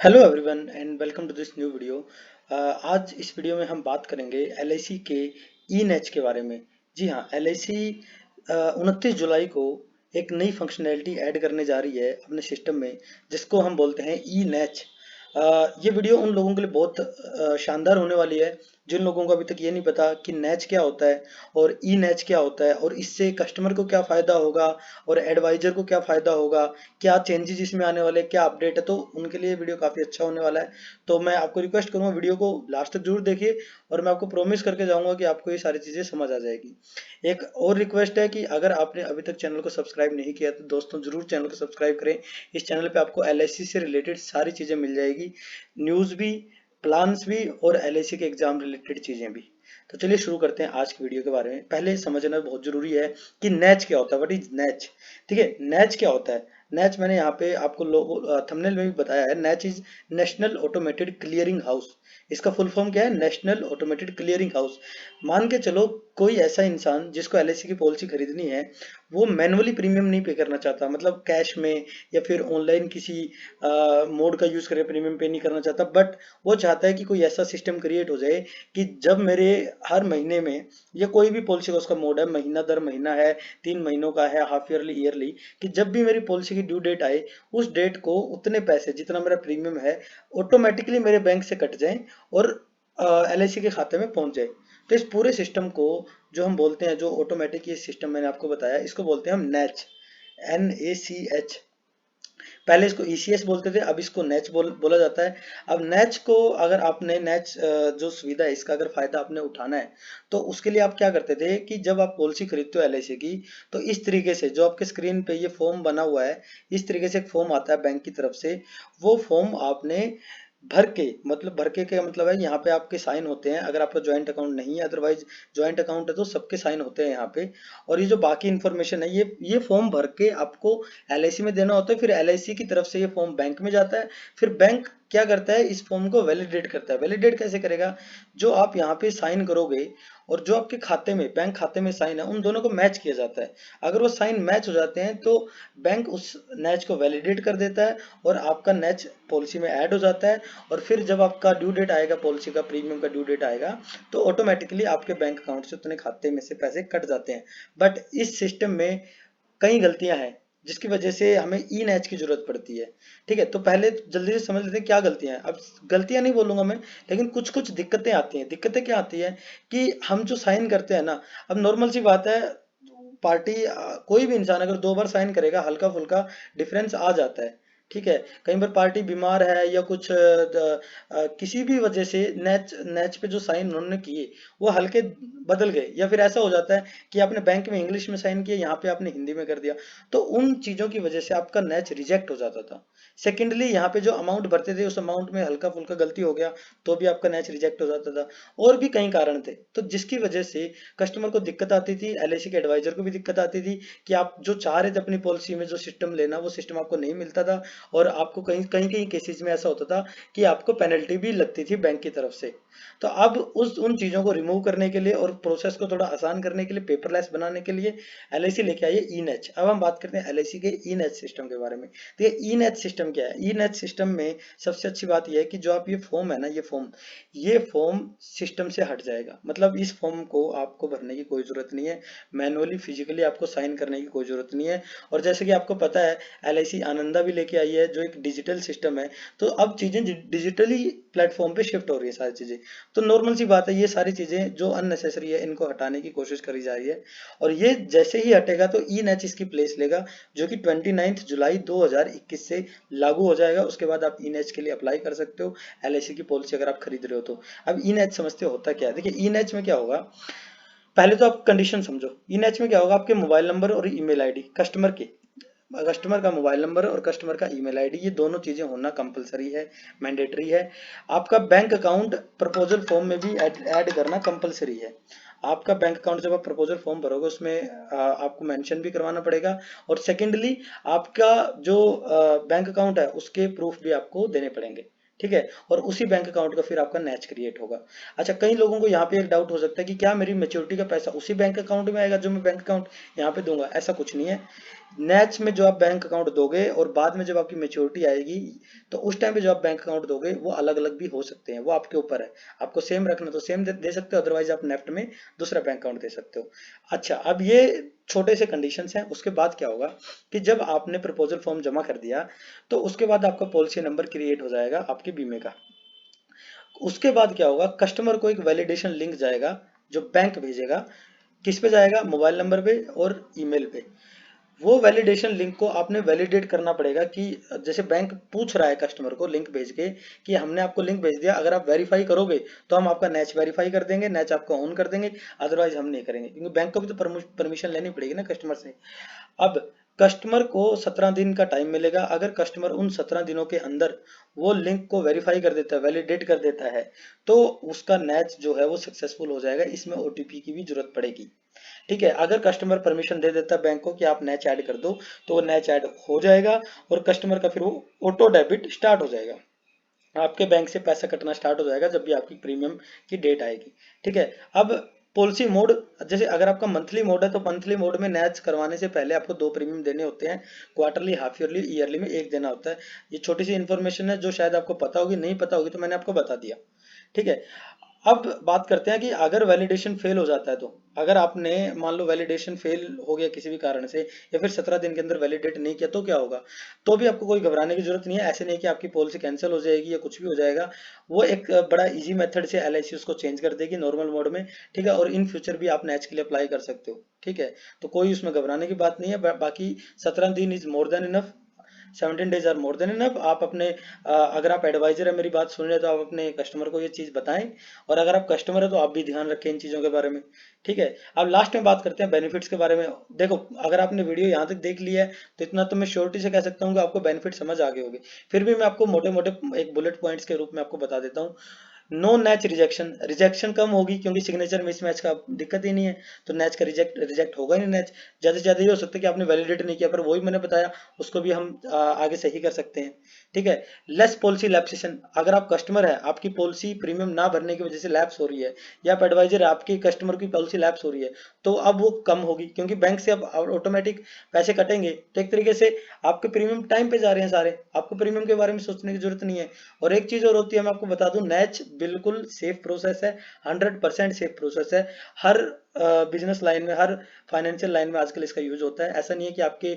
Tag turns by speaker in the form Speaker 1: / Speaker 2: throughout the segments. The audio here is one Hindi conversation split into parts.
Speaker 1: Hello everyone and welcome to this new video. आज इस वीडियो में हम बात करेंगे एलआईसी के ई नैच के बारे में। जी हाँ, एलआईसी 29 जुलाई को एक नई फंक्शनैलिटी ऐड करने जा रही है अपने सिस्टम में, जिसको हम बोलते हैं ई नैच। ये वीडियो उन लोगों के लिए बहुत शानदार होने वाली है जिन लोगों को अभी तक ये नहीं पता कि नैच क्या होता है और ई नैच क्या होता है और इससे कस्टमर को क्या फ़ायदा होगा और एडवाइजर को क्या फ़ायदा होगा, क्या चेंजेस इसमें आने वाले हैं, क्या अपडेट है। तो उनके लिए वीडियो काफ़ी अच्छा होने वाला है। तो मैं आपको रिक्वेस्ट करूंगा वीडियो को लास्ट तक जरूर देखिए और मैं आपको प्रॉमिस करके जाऊंगा कि आपको ये सारी चीज़ें समझ आ जाएगी। एक और रिक्वेस्ट है कि अगर आपने अभी तक चैनल को सब्सक्राइब नहीं किया तो दोस्तों जरूर चैनल को सब्सक्राइब करें। इस चैनल पे आपको एलआईसी से रिलेटेड सारी चीज़ें मिल जाएगी, न्यूज़ भी, प्लान्स भी और एलआईसी के एग्जाम रिलेटेड चीज़ें भी। तो चलिए शुरू करते हैं आज की वीडियो के बारे में। पहले समझना बहुत जरूरी है कि नैच क्या होता है, व्हाट इज नैच। ठीक है, नैच क्या होता है। नैच मैंने यहाँ पे आपको लोगो थंबनेल में भी बताया है। NACH is national automated clearing house. इसका फुल फॉर्म क्या है? National automated clearing house. मान के चलो कोई ऐसा इंसान जिसको एलआईसी की पॉलिसी खरीदनी है, वो मैनुअली प्रीमियम नहीं पे करना चाहता, मतलब कैश में या फिर ऑनलाइन किसी मोड का यूज करके प्रीमियम पे नहीं करना चाहता, बट वो चाहता है कि कोई ऐसा सिस्टम क्रिएट हो जाए कि जब मेरे हर महीने में, या कोई भी पॉलिसी का उसका मोड है, महीना दर महीना है, 3 महीनों का है, हाफ ईयरली, ईयरली, कि जब भी मेरी पॉलिसी की ड्यू डेट आए उस डेट को उतने पैसे जितना मेरा प्रीमियम है ऑटोमेटिकली मेरे बैंक से कट जाए और एलआईसी के खाते में पहुंच जाए। तो इस पूरे सिस्टम को जो हम बोलते हैं, जो ऑटोमेटिक ये सिस्टम मैंने आपको बताया, इसको बोलते हैं हम नैच, NACH। पहले इसको ईसीएस बोलते थे, अब इसको नैच बोला जाता है। अब नैच को, अगर आपने नैच जो सुविधा है इसका अगर फायदा आपने उठाना है तो उसके लिए आप क्या करते थे कि जब आप पॉलिसी खरीदते हो एलआईसी की, तो इस तरीके से जो आपके स्क्रीन पे ये फॉर्म बना हुआ है, इस तरीके से एक फॉर्म आता है बैंक की तरफ से। वो फॉर्म आपने भर के, मतलब भर के क्या मतलब है, यहाँ पे आपके साइन होते हैं अगर आपका ज्वाइंट अकाउंट नहीं है, अदरवाइज ज्वाइंट अकाउंट है तो सबके साइन होते हैं यहाँ पे। और ये जो बाकी इन्फॉर्मेशन है, ये फॉर्म भर के आपको एलआईसी में देना होता है। फिर एलआईसी की तरफ से ये फॉर्म बैंक में जाता है। फिर बैंक क्या करता है, इस फॉर्म को वैलिडेट करता है। वैलिडेट कैसे करेगा? जो आप यहाँ पे साइन करोगे और जो आपके खाते में, बैंक खाते में साइन है, उन दोनों को मैच किया जाता है। अगर वो साइन मैच हो जाते हैं तो बैंक उस नैच को वैलिडेट कर देता है और आपका नैच पॉलिसी में ऐड हो जाता है। और फिर जब आपका ड्यू डेट आएगा, पॉलिसी का प्रीमियम का ड्यू डेट आएगा, तो ऑटोमेटिकली आपके बैंक अकाउंट से उतने खाते में से पैसे कट जाते हैं। बट इस सिस्टम में कई गलतियां हैं जिसकी वजह से हमें ई नैच की जरूरत पड़ती है। ठीक है, तो पहले जल्दी से समझ लेते हैं क्या गलतियां हैं। अब गलतियां नहीं बोलूंगा मैं, लेकिन कुछ कुछ दिक्कतें आती हैं। दिक्कतें क्या आती है कि हम जो साइन करते हैं ना, अब नॉर्मल सी बात है, पार्टी कोई भी इंसान अगर 2 बार साइन करेगा, हल्का फुल्का डिफरेंस आ जाता है। ठीक है, कई बार पार्टी बीमार है या कुछ किसी भी वजह से नैच नैच पे जो साइन उन्होंने किए वो हल्के बदल गए, या फिर ऐसा हो जाता है कि आपने बैंक में इंग्लिश में साइन किया, यहाँ पे आपने हिंदी में कर दिया, तो उन चीजों की वजह से आपका नैच रिजेक्ट हो जाता था। सेकेंडली, यहाँ पे जो अमाउंट भरते थे उस अमाउंट में हल्का फुल्का गलती हो गया तो भी आपका नैच रिजेक्ट हो जाता था। और भी कई कारण थे, तो जिसकी वजह से कस्टमर को दिक्कत आती थी, एलआईसी के एडवाइजर को भी दिक्कत आती थी कि आप जो चाह रहे थे अपनी पॉलिसी में जो सिस्टम लेना, वो सिस्टम आपको नहीं मिलता था। और आपको कहीं कहीं कहीं केसेस में ऐसा होता था कि आपको पेनल्टी भी लगती थी बैंक की तरफ से। तो अब उस उन चीजों को रिमूव करने के लिए और प्रोसेस को थोड़ा आसान करने के लिए, पेपरलेस बनाने के लिए एलआईसी लेके आई है ई नैच। अब हम बात करते हैं एलआईसी के ई नैच सिस्टम के बारे में। तो ये ई नैच सिस्टम क्या है? ई नैच सिस्टम में सबसे अच्छी बात यह है कि जो आप ये फॉर्म है ना, ये फॉर्म सिस्टम से हट जाएगा। मतलब इस फॉर्म को आपको भरने की कोई जरूरत नहीं है, मैनुअली फिजिकली आपको साइन करने की कोई जरूरत नहीं है। और जैसे कि आपको पता है, एलआईसी आनंदा भी लेके आई है जो एक डिजिटल सिस्टम है। तो अब चीजें डिजिटली प्लेटफॉर्म पे शिफ्ट हो रही है सारी चीजें। तो नॉर्मल सी बात है, ये सारी चीजें जो अननेसेसरी है इनको हटाने की कोशिश करी जा रही है। और ये जैसे ही हटेगा तो ई नैच इसकी प्लेस लेगा, जो कि 29 जुलाई 2021 से लागू हो जाएगा। उसके बाद आप ई नैच के लिए अप्लाई कर सकते हो, एलआईसी की पॉलिसी अगर आप खरीद रहे हो तो। अब ई नैच समझते हो होता क्या है? देखिए, ई नैच में क्या होगा, पहले तो आप कंडीशन समझो। ई नैच में क्या होगा, आपके मोबाइल नंबर और ईमेल आईडी, कस्टमर का मोबाइल नंबर और कस्टमर का ईमेल आईडी, ये दोनों चीजें होना कंपलसरी है, मैंडेटरी है। आपका बैंक अकाउंट प्रपोजल फॉर्म में भी ऐड करना कंपलसरी है। आपका बैंक अकाउंट जब आप प्रपोजल फॉर्म भरोगे उसमें आपको मेंशन भी करवाना पड़ेगा। और सेकेंडली, आपका जो बैंक अकाउंट है उसके प्रूफ भी आपको देने पड़ेंगे। ठीक है, और उसी बैंक अकाउंट का फिर आपका नैच क्रिएट होगा। अच्छा, कई लोगों को यहाँ पे एक डाउट हो सकता है कि क्या मेरी मैच्योरिटी का पैसा उसी बैंक अकाउंट में आएगा जो मैं बैंक अकाउंट यहाँ पे दूंगा? ऐसा कुछ नहीं है। नैच में जो आप बैंक अकाउंट दोगे और बाद में जब आपकी मैच्योरिटी आएगी तो उस टाइम पे जो आप बैंक अकाउंट दोगे वो अलग अलग भी हो सकते हैं, वो आपके ऊपर है। आपको सेम रखना तो सेम दे सकते हो, अदरवाइज आप नेफ्ट में दूसरा बैंक अकाउंट दे सकते हो। अच्छा, अब ये छोटे से कंडीशंस हैं। उसके बाद क्या होगा कि जब आपने प्रपोजल फॉर्म जमा कर दिया तो उसके बाद आपका पॉलिसी नंबर क्रिएट हो जाएगा आपके बीमे का। उसके बाद क्या होगा, कस्टमर को एक वैलिडेशन लिंक जाएगा जो बैंक भेजेगा। किस पे जाएगा? मोबाइल नंबर पे और ईमेल पे। वो वैलिडेशन लिंक को आपने वैलिडेट करना पड़ेगा कि जैसे बैंक पूछ रहा है कस्टमर को लिंक भेज के कि हमने आपको लिंक भेज दिया, अगर आप वेरीफाई करोगे तो हम आपका नैच वेरीफाई कर देंगे, नैच आपका ऑन कर देंगे, अदरवाइज हम नहीं करेंगे, क्योंकि बैंक को भी तो परमिशन लेनी पड़ेगी ना कस्टमर से। अब कस्टमर को 17 दिन का टाइम मिलेगा। अगर कस्टमर उन 17 दिनों के अंदर वो लिंक को वेरीफाई कर देता है, वैलिडेट कर देता है, तो उसका नैच जो है वो सक्सेसफुल हो जाएगा। इसमें ओटीपी की भी जरूरत पड़ेगी। ठीक है, अगर कस्टमर परमिशन दे देता है बैंक को कि आप नैच ऐड कर दो, तो वो नैच ऐड हो जाएगा और कस्टमर का फिर वो ऑटो डेबिट स्टार्ट हो जाएगा। आपके बैंक से पैसा कटना स्टार्ट हो जाएगा जब भी आपकी प्रीमियम की डेट आएगी। ठीक है। अब पॉलिसी मोड, जैसे अगर आपका मंथली मोड है तो मंथली मोड में नैच करवाने से पहले आपको 2 प्रीमियम देने होते हैं। क्वार्टरली, हाफ ईयरली, ईयरली में 1 देना होता है। ये छोटी सी इन्फॉर्मेशन है जो शायद आपको पता होगी, नहीं पता होगी तो मैंने आपको बता दिया। ठीक है। अब बात करते हैं कि अगर वैलिडेशन फेल हो जाता है तो, अगर आपने मान लो वैलिडेशन फेल हो गया किसी भी कारण से, या फिर 17 दिन के अंदर वैलिडेट नहीं किया, तो क्या होगा? तो भी आपको कोई घबराने की जरूरत नहीं है। ऐसे नहीं कि आपकी पॉलिसी कैंसिल हो जाएगी या कुछ भी हो जाएगा। वो एक बड़ा इजी मेथड से एलआईसी उसको चेंज कर देगी नॉर्मल मोड में। ठीक है, और इन फ्यूचर भी आप नैच के लिए अप्लाई कर सकते हो। ठीक है, तो कोई उसमें घबराने की बात नहीं है। बाकी 17 दिन is more than enough, 17 days are more than enough. आप अपने अगर आप एडवाइजर है, मेरी बात सुन रहे हैं, तो आप अपने कस्टमर को ये चीज बताएं। और अगर आप कस्टमर है तो आप भी ध्यान रखें इन चीजों के बारे में। ठीक है। अब लास्ट में बात करते हैं बेनिफिट्स के बारे में। देखो, अगर आपने वीडियो यहाँ तक देख लिया है तो इतना तो मैं श्योरिटी से कह सकता हूँ कि आपको बेनिफिट समझ आ गए होंगे। फिर भी मैं आपको मोटे मोटे एक बुलेट पॉइंट्स के रूप में आपको बता देता हूँ। नो नैच रिजेक्शन, रिजेक्शन कम होगी क्योंकि सिग्नेचर मिसमैच का दिक्कत ही नहीं है, तो नैच का रिजेक्ट रिजेक्ट होगा ही नहीं नैच। ज्यादा से ज्यादा ये हो सकता है कि आपने वैलिडेट नहीं किया, पर वही मैंने बताया, उसको भी हम आगे सही कर सकते हैं। ठीक है। लेस पॉलिसी लैप्सेशन, अगर आप कस्टमर है, आपकी पॉलिसी प्रीमियम ना भरने की वजह से लैप्स हो रही है, या आप एडवाइजर है, आपकी कस्टमर की पॉलिसी लैप्स हो रही है, तो अब वो कम होगी क्योंकि बैंक से अब ऑटोमेटिक पैसे कटेंगे। तो एक तरीके से आपके प्रीमियम टाइम पे जा रहे हैं सारे, आपको प्रीमियम के बारे में सोचने की जरूरत नहीं है। और एक चीज और होती है, मैं आपको बता दूं, नैच बिल्कुल सेफ प्रोसेस है, 100% सेफ प्रोसेस है। हर बिजनेस लाइन में, हर फाइनेंशियल लाइन में आजकल इसका यूज होता है। ऐसा नहीं है कि आपके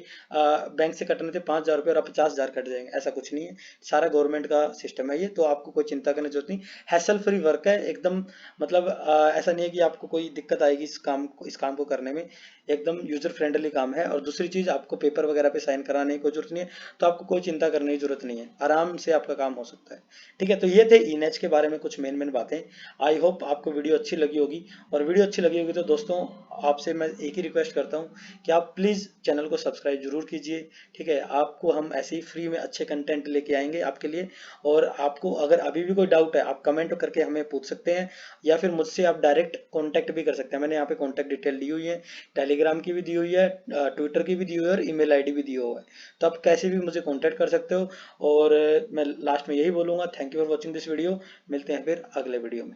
Speaker 1: बैंक से कटने थे 5,000 रुपये और आप 50,000 कट जाएंगे, ऐसा कुछ नहीं है। सारा गवर्नमेंट का सिस्टम है ये, तो आपको कोई चिंता करने की जरूरत नहीं। हैसल फ्री वर्क है एकदम, मतलब ऐसा नहीं है कि आपको कोई दिक्कत आएगी इस काम को करने में। एकदम यूजर फ्रेंडली काम है। और दूसरी चीज, आपको पेपर वगैरह पे साइन कराने की कोई जरूरत नहीं है, तो आपको कोई चिंता करने की जरूरत नहीं है, आराम से आपका काम हो सकता है। ठीक है, तो ये थे ईनेच के बारे में कुछ मेन मेन बातें। आई होप आपको वीडियो अच्छी लगी होगी। और वीडियो अच्छी लगी होगी तो दोस्तों, आपसे मैं एक ही रिक्वेस्ट करता हूँ कि आप प्लीज़ चैनल को सब्सक्राइब जरूर कीजिए। ठीक है, आपको हम ऐसे ही फ्री में अच्छे कंटेंट लेके आएंगे आपके लिए। और आपको अगर अभी भी कोई डाउट है, आप कमेंट करके हमें पूछ सकते हैं, या फिर मुझसे आप डायरेक्ट कॉन्टैक्ट भी कर सकते हैं। मैंने यहाँ पे कॉन्टैक्ट डिटेल दी हुई है, टेलीग्राम की भी दी हुई है, ट्विटर की भी दी हुई है, और ईमेल आईडी भी दी हुआ है। तो आप कैसे भी मुझे कॉन्टैक्ट कर सकते हो। और मैं लास्ट में यही बोलूंगा, thank you for watching this video. मिलते हैं फिर अगले वीडियो में।